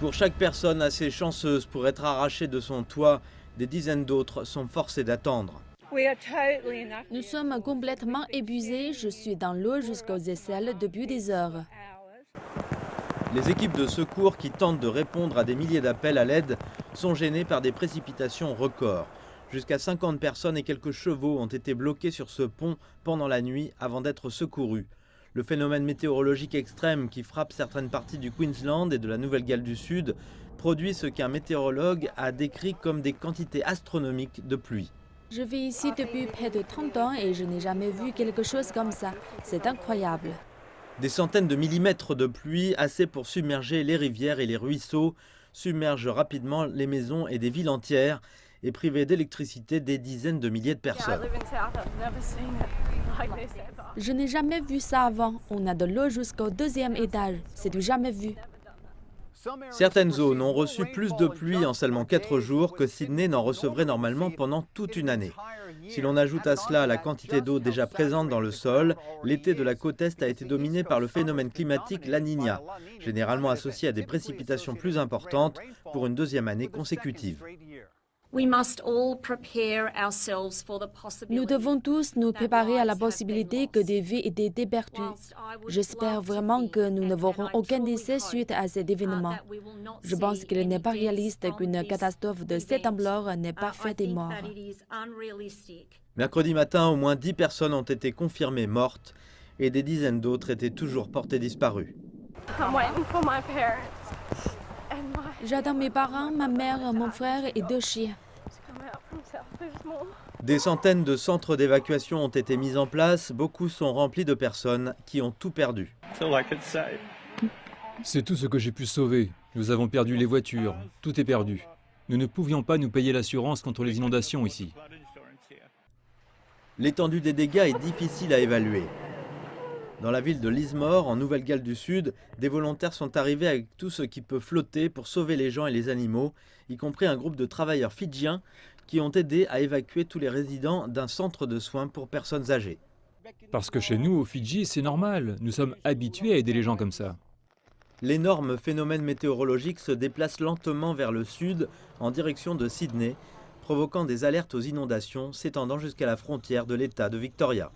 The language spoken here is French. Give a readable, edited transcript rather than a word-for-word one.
Pour chaque personne assez chanceuse pour être arrachée de son toit, des dizaines d'autres sont forcées d'attendre. Nous sommes complètement épuisés. Je suis dans l'eau jusqu'aux aisselles depuis des heures. Les équipes de secours qui tentent de répondre à des milliers d'appels à l'aide sont gênées par des précipitations records. Jusqu'à 50 personnes et quelques chevaux ont été bloqués sur ce pont pendant la nuit avant d'être secourus. Le phénomène météorologique extrême qui frappe certaines parties du Queensland et de la Nouvelle-Galles du Sud produit ce qu'un météorologue a décrit comme des quantités astronomiques de pluie. Je vis ici depuis près de 30 ans et je n'ai jamais vu quelque chose comme ça. C'est incroyable. Des centaines de millimètres de pluie, assez pour submerger les rivières et les ruisseaux, submergent rapidement les maisons et des villes entières et priver d'électricité des dizaines de milliers de personnes. Je n'ai jamais vu ça avant. On a de l'eau jusqu'au 2e étage. C'est du jamais vu. Certaines zones ont reçu plus de pluie en seulement 4 jours que Sydney n'en recevrait normalement pendant toute une année. Si l'on ajoute à cela la quantité d'eau déjà présente dans le sol, l'été de la côte Est a été dominé par le phénomène climatique La Niña, généralement associé à des précipitations plus importantes pour une deuxième année consécutive. Nous devons tous nous préparer à la possibilité que des vies aient été perdues. J'espère vraiment que nous ne verrons aucun décès suite à cet événement. Je pense qu'il n'est pas réaliste qu'une catastrophe de cette ampleur n'ait pas fait des morts. Mercredi matin, au moins 10 personnes ont été confirmées mortes et des dizaines d'autres étaient toujours portées disparues. J'attends mes parents, ma mère, mon frère et 2 chiens. Des centaines de centres d'évacuation ont été mis en place, beaucoup sont remplis de personnes qui ont tout perdu. C'est tout ce que j'ai pu sauver. Nous avons perdu les voitures, tout est perdu. Nous ne pouvions pas nous payer l'assurance contre les inondations ici. L'étendue des dégâts est difficile à évaluer. Dans la ville de Lismore, en Nouvelle-Galles du Sud, des volontaires sont arrivés avec tout ce qui peut flotter pour sauver les gens et les animaux, y compris un groupe de travailleurs fidjiens qui ont aidé à évacuer tous les résidents d'un centre de soins pour personnes âgées. Parce que chez nous, au Fidji, c'est normal. Nous sommes habitués à aider les gens comme ça. L'énorme phénomène météorologique se déplace lentement vers le sud, en direction de Sydney, provoquant des alertes aux inondations s'étendant jusqu'à la frontière de l'État de Victoria.